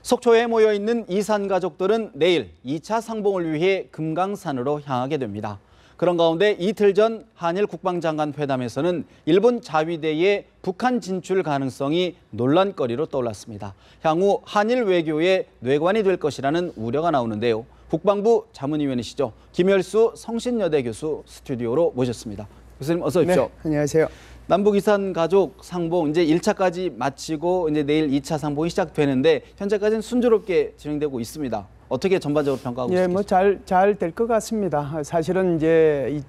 속초에 모여있는 이산 가족들은 내일 2차 상봉을 위해 금강산으로 향하게 됩니다. 그런 가운데 이틀 전 한일 국방장관 회담에서는 일본 자위대의 북한 진출 가능성이 논란거리로 떠올랐습니다. 향후 한일 외교의 뇌관이 될 것이라는 우려가 나오는데요. 국방부 자문위원이시죠. 김열수 성신여대 교수 스튜디오로 모셨습니다. 교수님 어서 오십시오. 네, 안녕하세요. 남북 이산 가족 상봉 이제 1차까지 마치고 이제 내일 2차 상봉이 시작되는데 현재까지는 순조롭게 진행되고 있습니다. 어떻게 전반적으로 평가하고 예, 계십니까? 잘 될 것 같습니다. 사실은 이제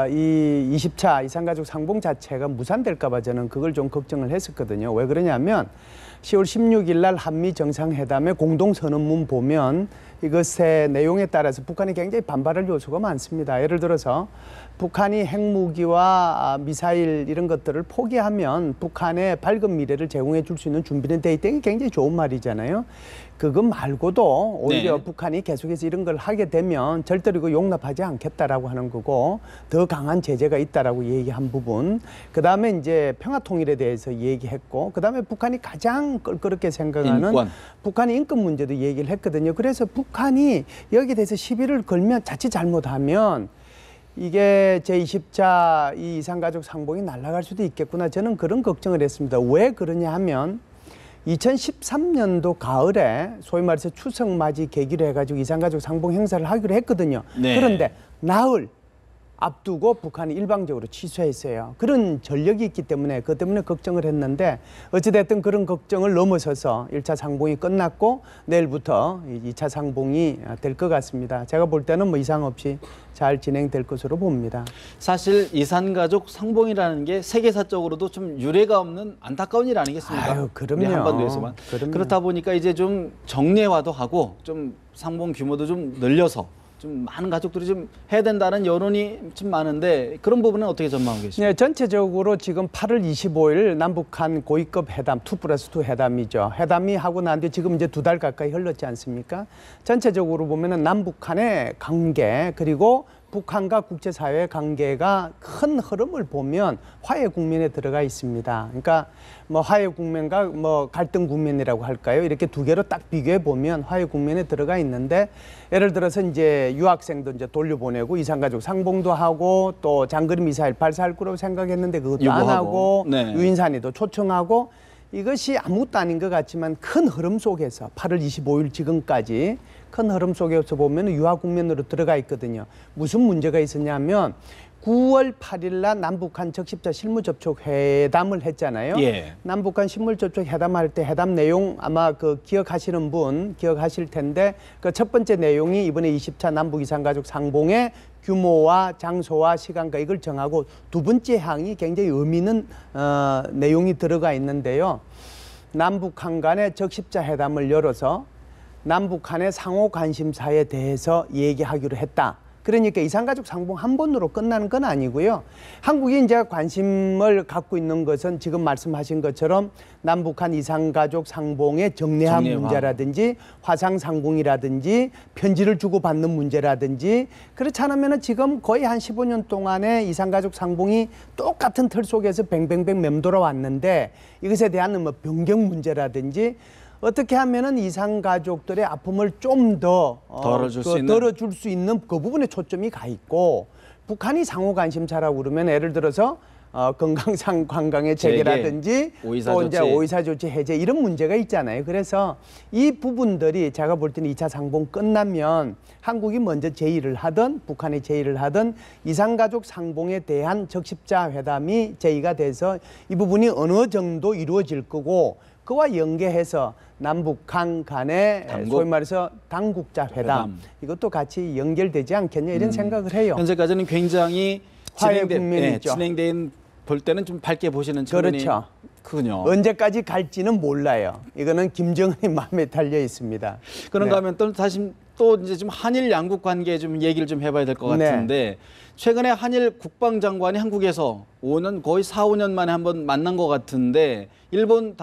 이 20차 이산가족 상봉 자체가 무산될까 봐 저는 그걸 좀 걱정을 했었거든요. 왜 그러냐면 10월 16일 날 한미 정상회담의 공동 선언문 보면 이것의 내용에 따라서 북한이 굉장히 반발할 요소가 많습니다. 예를 들어서 북한이 핵무기와 미사일 이런 것들을 포기하면 북한의 밝은 미래를 제공해 줄 수 있는 준비는 돼 있다는 게 굉장히 좋은 말이잖아요. 그것 말고도 오히려 북한이 계속해서 이런 걸 하게 되면 절대로 이거 용납하지 않겠다라고 하는 거고 더 강한 제재가 있다라고 얘기한 부분, 그다음에 이제 평화통일에 대해서 얘기했고, 그다음에 북한이 가장 껄끄럽게 생각하는 북한의 인권 문제도 얘기를 했거든요. 그래서 북한이 여기에 대해서 시비를 걸면 자칫 잘못하면 이게 제20차 이 이산가족 상봉이 날아갈 수도 있겠구나, 저는 그런 걱정을 했습니다. 왜 그러냐 하면 2013년도 가을에 소위 말해서 추석 맞이 계기로 해가지고 이산가족 상봉 행사를 하기로 했거든요. 네. 그런데 나흘 앞두고 북한이 일방적으로 취소했어요. 그런 전력이 있기 때문에 그것 때문에 걱정을 했는데 어찌됐든 그런 걱정을 넘어서서 1차 상봉이 끝났고 내일부터 2차 상봉이 될 것 같습니다. 제가 볼 때는 뭐 이상 없이 잘 진행될 것으로 봅니다. 사실 이산가족 상봉이라는 게 세계사적으로도 좀 유례가 없는 안타까운 일 아니겠습니까? 아유, 그럼요. 우리 한반도에서만. 그럼요. 그렇다 보니까 이제 좀 정례화도 하고 좀 상봉 규모도 좀 늘려서 좀 많은 가족들이 좀 해야 된다는 여론이 좀 많은데 그런 부분은 어떻게 전망하고 계십니까? 네, 전체적으로 지금 8월 25일 남북한 고위급 회담 2+2 회담이죠. 회담이 하고 난 뒤에 지금 이제 2달 가까이 흘렀지 않습니까? 전체적으로 보면은 남북한의 관계 그리고 북한과 국제사회의 관계가 큰 흐름을 보면 화해 국면에 들어가 있습니다. 그러니까 뭐 화해 국면과 뭐 갈등 국면이라고 할까요? 이렇게 두 개로 딱 비교해 보면 화해 국면에 들어가 있는데, 예를 들어서 이제 유학생도 이제 돌려보내고 이산가족 상봉도 하고 또 장거리 미사일 발사할 거라고 생각했는데 그것도 요구하고. 안 하고 네. 유인산에도 초청하고, 이것이 아무것도 아닌 것 같지만 큰 흐름 속에서 8월 25일 지금까지 큰 흐름 속에서 보면 유화 국면으로 들어가 있거든요. 무슨 문제가 있었냐면 9월 8일 날 남북한 적십자 실무접촉 회담을 했잖아요. 예. 남북한 실무접촉 회담할 때 회담 내용 아마 그 기억하시는 분 기억하실 텐데, 그 첫 번째 내용이 이번에 20차 남북 이산가족 상봉의 규모와 장소와 시간과 이걸 정하고, 두 번째 항이 굉장히 의미 있는 내용이 들어가 있는데요. 남북한 간의 적십자 회담을 열어서 남북한의 상호 관심사에 대해서 얘기하기로 했다. 그러니까 이산가족 상봉 한 번으로 끝나는 건 아니고요. 한국이 이제 관심을 갖고 있는 것은 지금 말씀하신 것처럼 남북한 이산가족 상봉의 정례화 문제라든지 화상 상봉이라든지 편지를 주고받는 문제라든지, 그렇지 않으면 지금 거의 한 15년 동안에 이산가족 상봉이 똑같은 틀 속에서 뱅뱅뱅 맴돌아 왔는데 이것에 대한 뭐 변경 문제라든지 어떻게 하면은 이산 가족들의 아픔을 좀 더 덜어줄 수 있는 그 부분에 초점이 가 있고, 북한이 상호 관심사라고 그러면 예를 들어서 건강상 관광의 재개라든지 또 이제 오이사 조치 해제 이런 문제가 있잖아요. 그래서 이 부분들이 제가 볼 때는 2차 상봉 끝나면 한국이 먼저 제의를 하든 북한이 제의를 하든 이산가족 상봉에 대한 적십자 회담이 제의가 돼서 이 부분이 어느 정도 이루어질 거고, 그와 연계해서 남북한 간의 소위 말해서 당국자 회담 이것도 같이 연결되지 않겠냐 이런 생각을 해요. 현재까지는 굉장히 화해 국면이죠. 진행된 볼 때는 좀 밝게 보시는 측면이 그렇죠. 크군요. 언제까지 갈지는 몰라요. 이거는 김정은의 마음에 달려 있습니다. 그런가 하면 또 다시 또 이제 좀 한일 양국 관계 좀 얘기를 좀 해봐야 될 것 같은데, 최근에 한일 국방장관이 한국에서 5년 거의 4, 5년 만에 한번 만난 것 같은데, 일본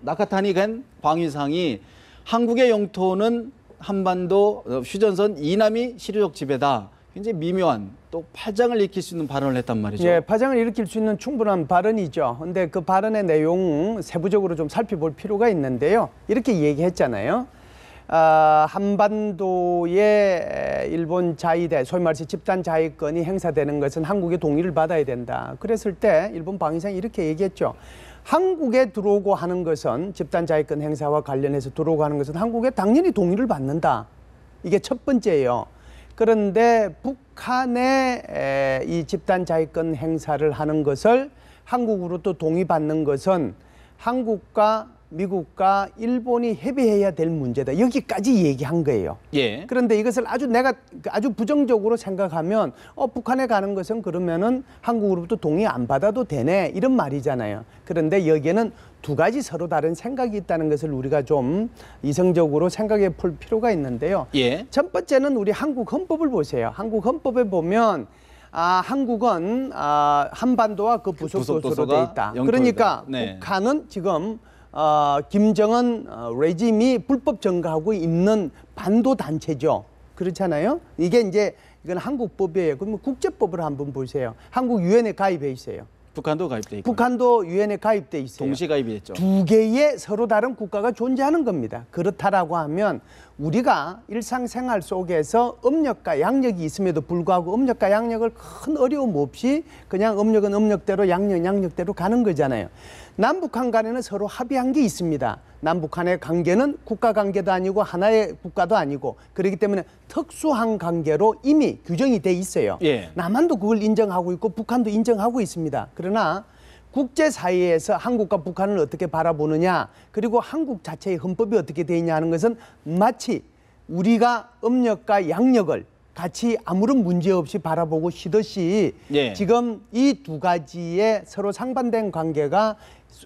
나카타니 겐 방위상이 한국의 영토는 한반도 휴전선 이남이 실효적 지배다, 굉장히 미묘한 또 파장을 일으킬 수 있는 발언을 했단 말이죠. 예, 파장을 일으킬 수 있는 충분한 발언이죠. 근데 그 발언의 내용 세부적으로 좀 살펴볼 필요가 있는데요. 이렇게 얘기했잖아요. 한반도의 일본 자위대, 소위 말해서 집단 자위권이 행사되는 것은 한국의 동의를 받아야 된다. 그랬을 때 일본 방위상이 이렇게 얘기했죠. 한국에 들어오고 하는 것은 집단 자위권 행사와 관련해서 들어오고 하는 것은 한국에 당연히 동의를 받는다. 이게 첫 번째예요. 그런데 북한의 이 집단 자위권 행사를 하는 것을 한국으로부터 동의받는 것은 한국과 미국과 일본이 협의해야 될 문제다. 여기까지 얘기한 거예요. 예. 그런데 이것을 내가 아주 부정적으로 생각하면 북한에 가는 것은 그러면은 한국으로부터 동의 안 받아도 되네 이런 말이잖아요. 그런데 여기에는 두 가지 서로 다른 생각이 있다는 것을 우리가 좀 이성적으로 생각해 볼 필요가 있는데요. 예. 첫 번째는 우리 한국 헌법을 보세요. 한국 헌법에 보면 한국은 한반도와 그 부속 도서로 돼 있다. 그러니까 네. 북한은 지금 김정은 레짐이 불법 점거하고 있는 반도 단체죠. 그렇잖아요. 이건 한국법이에요. 그러면 국제법을 한번 보세요. 한국 유엔에 가입해 있어요. 북한도 가입돼 있고. 북한도 유엔에 가입돼 있어요. 동시 가입이 됐죠. 두 개의 서로 다른 국가가 존재하는 겁니다. 그렇다라고 하면 우리가 일상생활 속에서 음력과 양력이 있음에도 불구하고 음력과 양력을 큰 어려움 없이 그냥 음력은 음력대로 양력은 양력대로 가는 거잖아요. 남북한 간에는 서로 합의한 게 있습니다. 남북한의 관계는 국가 관계도 아니고 하나의 국가도 아니고 그렇기 때문에 특수한 관계로 이미 규정이 돼 있어요. 예. 남한도 그걸 인정하고 있고 북한도 인정하고 있습니다. 그러나 국제사회에서 한국과 북한을 어떻게 바라보느냐 그리고 한국 자체의 헌법이 어떻게 돼 있냐 하는 것은 마치 우리가 음력과 양력을 같이 아무런 문제 없이 바라보고 쉬듯이 예. 지금 이 두 가지의 서로 상반된 관계가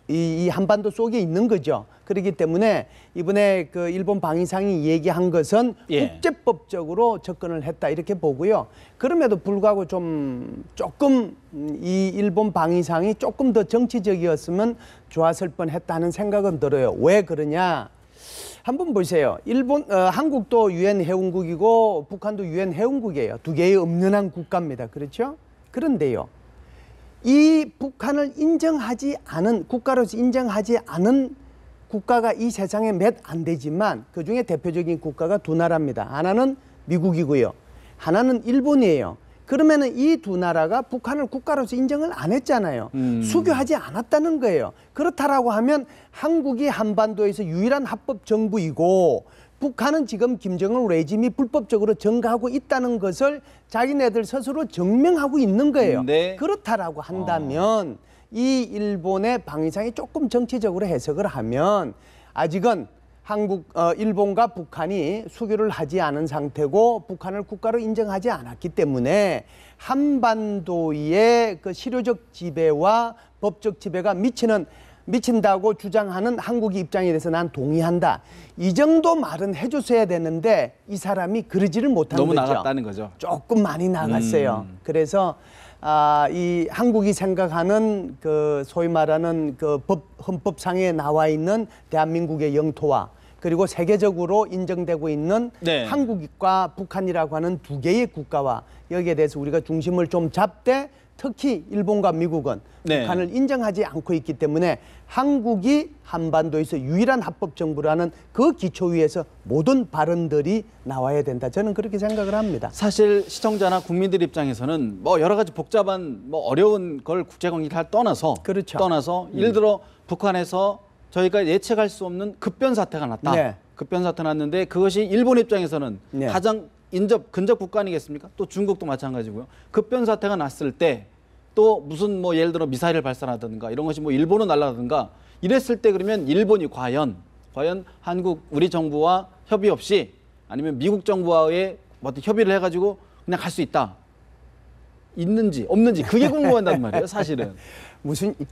이 한반도 속에 있는 거죠. 그렇기 때문에 이번에 그 일본 방위상이 얘기한 것은 예. 국제법적으로 접근을 했다 이렇게 보고요. 그럼에도 불구하고 조금 이 일본 방위상이 조금 더 정치적이었으면 좋았을 뻔했다는 생각은 들어요. 왜 그러냐? 한번 보세요. 한국도 유엔 회원국이고 북한도 유엔 회원국이에요. 두 개의 엄연한 국가입니다. 그렇죠? 그런데요. 이 북한을 인정하지 않은 국가로서 인정하지 않은 국가가 이 세상에 몇 안 되지만 그중에 대표적인 국가가 두 나라입니다. 하나는 미국이고요. 하나는 일본이에요. 그러면은 이 두 나라가 북한을 국가로서 인정을 안 했잖아요. 수교하지 않았다는 거예요. 그렇다라고 하면 한국이 한반도에서 유일한 합법 정부이고 북한은 지금 김정은 레짐이 불법적으로 점거하고 있다는 것을 자기네들 스스로 증명하고 있는 거예요. 네. 그렇다라고 한다면 이 일본의 방위상이 조금 정치적으로 해석을 하면 아직은 일본과 북한이 수교를 하지 않은 상태고 북한을 국가로 인정하지 않았기 때문에 한반도의 그 실효적 지배와 법적 지배가 미친다고 주장하는 한국의 입장에 대해서 난 동의한다. 이 정도 말은 해줬어야 되는데 이 사람이 그러지를 못한 너무 거죠. 나갔다는 거죠. 조금 많이 나갔어요. 그래서 이 한국이 생각하는 그 소위 말하는 그 헌법상에 나와 있는 대한민국의 영토와 그리고 세계적으로 인정되고 있는 네. 한국과 북한이라고 하는 두 개의 국가와 여기에 대해서 우리가 중심을 좀 잡되 특히 일본과 미국은 네. 북한을 인정하지 않고 있기 때문에 한국이 한반도에서 유일한 합법 정부라는 그 기초 위에서 모든 발언들이 나와야 된다. 저는 그렇게 생각을 합니다. 사실 시청자나 국민들 입장에서는 뭐 여러 가지 복잡한 뭐 어려운 걸 국제관계를 떠나서 그렇죠. 예를 들어 북한에서 저희가 예측할 수 없는 급변 사태가 났다. 네. 급변 사태가 났는데 그것이 일본 입장에서는 네. 가장 근접 국가 아니겠습니까? 또 중국도 마찬가지고요. 급변 사태가 났을 때 또 무슨 뭐 예를 들어 미사일을 발사하든가 이런 것이 뭐 일본으로 날아가든가 이랬을 때 그러면 일본이 과연 우리 정부와 협의 없이 아니면 미국 정부와의 어떤 협의를 해가지고 그냥 갈 수 있는지 없는지 그게 궁금하단 말이에요, 사실은.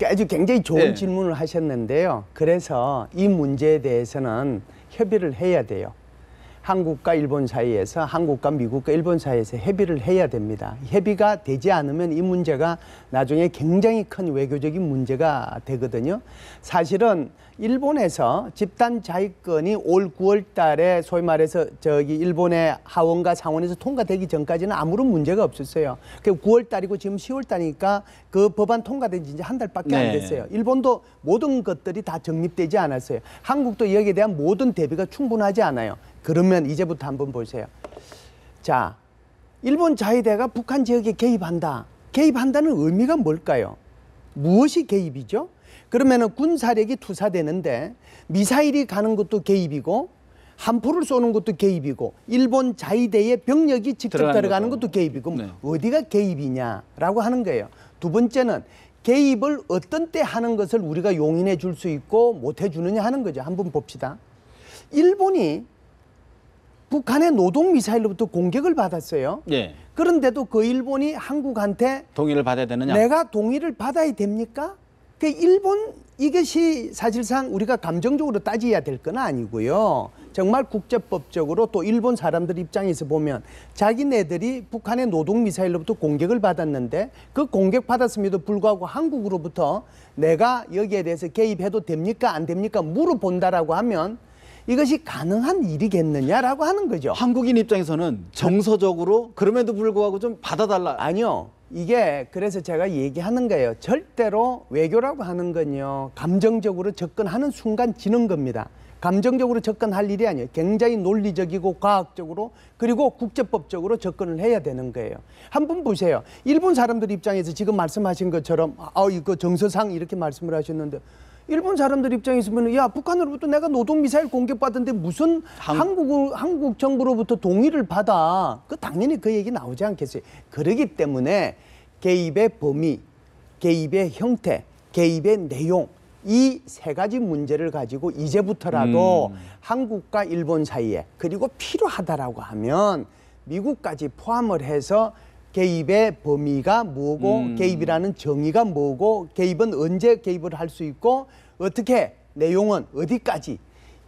아주 굉장히 좋은 네. 질문을 하셨는데요. 그래서 이 문제에 대해서는 협의를 해야 돼요. 한국과 일본 사이에서 한국과 미국과 일본 사이에서 협의를 해야 됩니다. 협의가 되지 않으면 이 문제가 나중에 굉장히 큰 외교적인 문제가 되거든요. 사실은 일본에서 집단 자위권이 올 9월 달에 소위 말해서 일본의 하원과 상원에서 통과되기 전까지는 아무런 문제가 없었어요. 9월 달이고 지금 10월 달이니까 그 법안 통과된 지 이제 한 달밖에 안 됐어요. 일본도 모든 것들이 다 정립되지 않았어요. 한국도 여기에 대한 모든 대비가 충분하지 않아요. 그러면 이제부터 한번 보세요. 자, 일본 자위대가 북한 지역에 개입한다. 개입한다는 의미가 뭘까요? 무엇이 개입이죠? 그러면은 군사력이 투사되는데 미사일이 가는 것도 개입이고 함포를 쏘는 것도 개입이고 일본 자위대의 병력이 직접 들어가는 것도 개입이고 네. 어디가 개입이냐라고 하는 거예요. 두 번째는 개입을 어떤 때 하는 것을 우리가 용인해 줄 수 있고 못 해주느냐 하는 거죠. 한번 봅시다. 일본이 북한의 노동미사일로부터 공격을 받았어요. 예. 그런데도 그 일본이 한국한테 동의를 받아야 되느냐? 내가 동의를 받아야 됩니까? 그 일본 이것이 사실상 우리가 감정적으로 따져야 될 건 아니고요. 정말 국제법적으로 또 일본 사람들 입장에서 보면 자기네들이 북한의 노동미사일로부터 공격을 받았는데 그 공격받았음에도 불구하고 한국으로부터 내가 여기에 대해서 개입해도 됩니까? 안 됩니까? 물어본다라고 하면 이것이 가능한 일이겠느냐라고 하는 거죠. 한국인 입장에서는 정서적으로 그럼에도 불구하고 좀 받아달라. 아니요. 이게 그래서 제가 얘기하는 거예요. 절대로 외교라고 하는 건요. 감정적으로 접근하는 순간 지는 겁니다. 감정적으로 접근할 일이 아니에요. 굉장히 논리적이고 과학적으로 그리고 국제법적으로 접근을 해야 되는 거예요. 한번 보세요. 일본 사람들 입장에서 지금 말씀하신 것처럼 이거 정서상 이렇게 말씀을 하셨는데 일본 사람들 입장에서 보면 야 북한으로부터 내가 노동미사일 공격받았는데 무슨 한국 정부로부터 동의를 받아. 당연히 그 얘기 나오지 않겠어요. 그렇기 때문에 개입의 범위, 개입의 형태, 개입의 내용 이 세 가지 문제를 가지고 이제부터라도 한국과 일본 사이에 그리고 필요하다라고 하면 미국까지 포함을 해서 개입의 범위가 뭐고 개입이라는 정의가 뭐고 개입은 언제 개입을 할 수 있고 어떻게 내용은 어디까지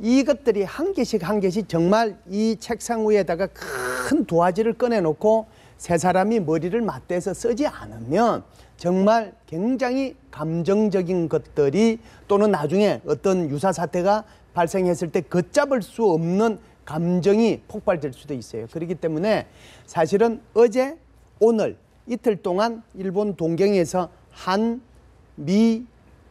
이것들이 한 개씩 정말 이 책상 위에다가 큰 도화지를 꺼내놓고 세 사람이 머리를 맞대서 쓰지 않으면 정말 굉장히 감정적인 것들이 또는 나중에 어떤 유사 사태가 발생했을 때 걷잡을 수 없는 감정이 폭발될 수도 있어요. 그렇기 때문에 사실은 어제 오늘 이틀 동안 일본 동경에서 한, 미,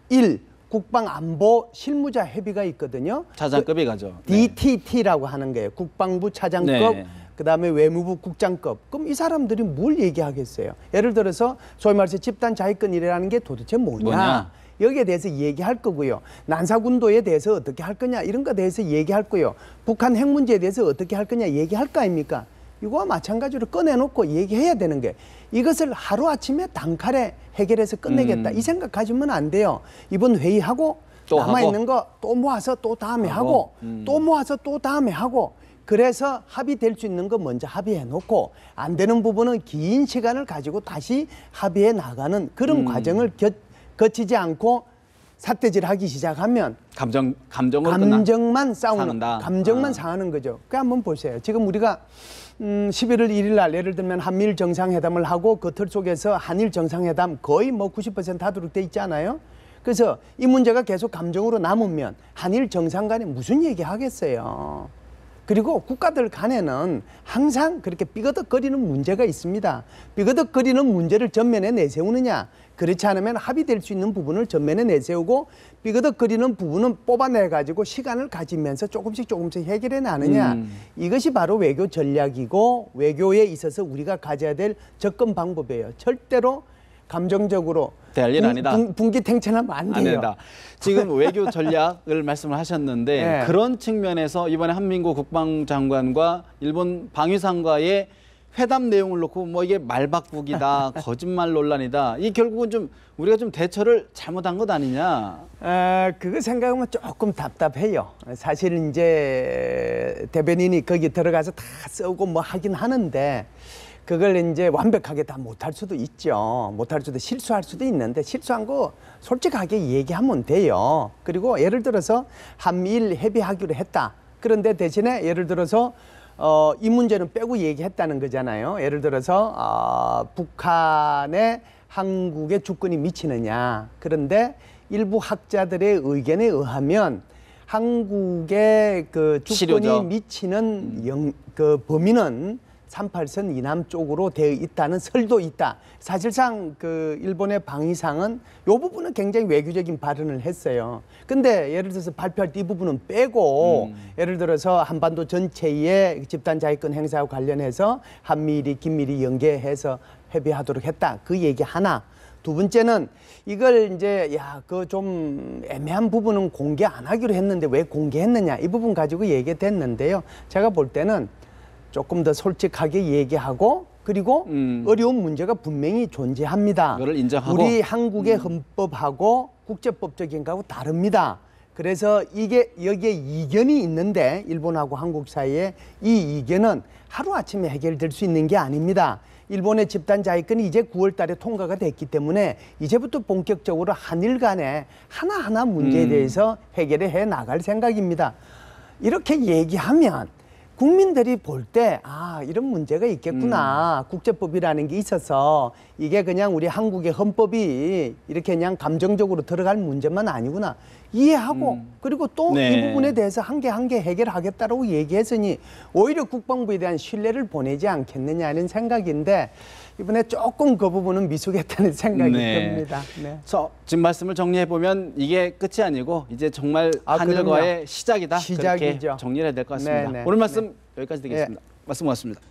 일 국방안보 실무자 협의가 있거든요. 차장급이 가죠. DTT라고 하는 거예요. 국방부 차장급, 네. 그다음에 외무부 국장급. 그럼 이 사람들이 뭘 얘기하겠어요? 예를 들어서 소위 말해서 집단 자위권이라는 게 도대체 뭐냐? 여기에 대해서 얘기할 거고요. 난사군도에 대해서 어떻게 할 거냐 이런 거에 대해서 얘기할 거고요. 북한 핵 문제에 대해서 어떻게 할 거냐 얘기할 거 아닙니까? 이거와 마찬가지로 꺼내놓고 얘기해야 되는 게 이것을 하루아침에 단칼에 해결해서 끝내겠다 이 생각 가지면 안 돼요. 이번 회의하고 남아있는 거 또 모아서 또 다음에 하고 또 모아서 또 다음에 하고 그래서 합의될 수 있는 거 먼저 합의해놓고 안 되는 부분은 긴 시간을 가지고 다시 합의해 나가는 그런 과정을 거치지 않고 삿대질하기 시작하면 감정만 싸우는 감정만 상하는 거죠. 그 한번 보세요. 지금 우리가 11월 1일 날 예를 들면 한미일 정상회담을 하고 그 틀 속에서 한일 정상회담 거의 뭐 90% 하도록 돼 있잖아요. 그래서 이 문제가 계속 감정으로 남으면 한일 정상 간에 무슨 얘기 하겠어요. 그리고 국가들 간에는 항상 그렇게 삐거덕거리는 문제가 있습니다. 삐거덕거리는 문제를 전면에 내세우느냐 그렇지 않으면 합의될 수 있는 부분을 전면에 내세우고 삐거덕거리는 부분은 뽑아내가지고 시간을 가지면서 조금씩 해결해 나느냐 이것이 바로 외교 전략이고 외교에 있어서 우리가 가져야 될 접근 방법이에요. 절대로 감정적으로 될 일 아니다. 분기탱천하면 안 돼요. 된다. 지금 외교 전략을 말씀을 하셨는데 네. 그런 측면에서 이번에 한민구 국방장관과 일본 방위상과의 회담 내용을 놓고 뭐 이게 말바꾸기다, 거짓말 논란이다. 이 결국은 좀 우리가 좀 대처를 잘못한 것 아니냐? 그거 생각하면 조금 답답해요. 사실 이제 대변인이 거기 들어가서 다 쓰고 뭐 하긴 하는데 그걸 이제 완벽하게 다 못할 수도 있죠. 못할 수도 실수할 수도 있는데 실수한 거 솔직하게 얘기하면 돼요. 그리고 예를 들어서 한미일 협의하기로 했다. 그런데 대신에 예를 들어서 이 문제는 빼고 얘기했다는 거잖아요. 예를 들어서 북한에 한국의 주권이 미치느냐. 그런데 일부 학자들의 의견에 의하면 한국의 그 주권이 치료죠. 미치는 그 범위는 38선 이남 쪽으로 되어 있다는 설도 있다. 사실상 그 일본의 방위상은 이 부분은 굉장히 외교적인 발언을 했어요. 근데 예를 들어서 발표할 때 이 부분은 빼고 예를 들어서 한반도 전체의 집단 자위권 행사와 관련해서 한미일이 긴밀히 연계해서 협의하도록 했다. 그 얘기 하나. 두 번째는 이걸 이제 그 좀 애매한 부분은 공개 안 하기로 했는데 왜 공개했느냐 이 부분 가지고 얘기됐는데요. 제가 볼 때는 조금 더 솔직하게 얘기하고 그리고 어려운 문제가 분명히 존재합니다. 그걸 인정하고 우리 한국의 헌법하고 국제법적인 거하고 다릅니다. 그래서 이게 여기에 이견이 있는데 일본하고 한국 사이에 이 이견은 하루아침에 해결될 수 있는 게 아닙니다. 일본의 집단 자위권이 이제 9월 달에 통과가 됐기 때문에 이제부터 본격적으로 한일 간에 하나하나 문제에 대해서 해결을 해 나갈 생각입니다. 이렇게 얘기하면 국민들이 볼 때 이런 문제가 있겠구나. 국제법이라는 게 있어서 이게 그냥 우리 한국의 헌법이 이렇게 그냥 감정적으로 들어갈 문제만 아니구나. 이해하고 그리고 또 이 부분에 대해서 한 개 한 개 해결하겠다라고 얘기했으니 오히려 국방부에 대한 신뢰를 보내지 않겠느냐는 생각인데 이번에 조금 그 부분은 미숙했다는 생각이 듭니다. 네. 지금 말씀을 정리해 보면 이게 끝이 아니고 이제 정말 한일과의 시작이다. 시작이죠. 그렇게 정리를 해야 될 것 같습니다. 오늘 말씀 여기까지 드리겠습니다. 말씀 고맙습니다.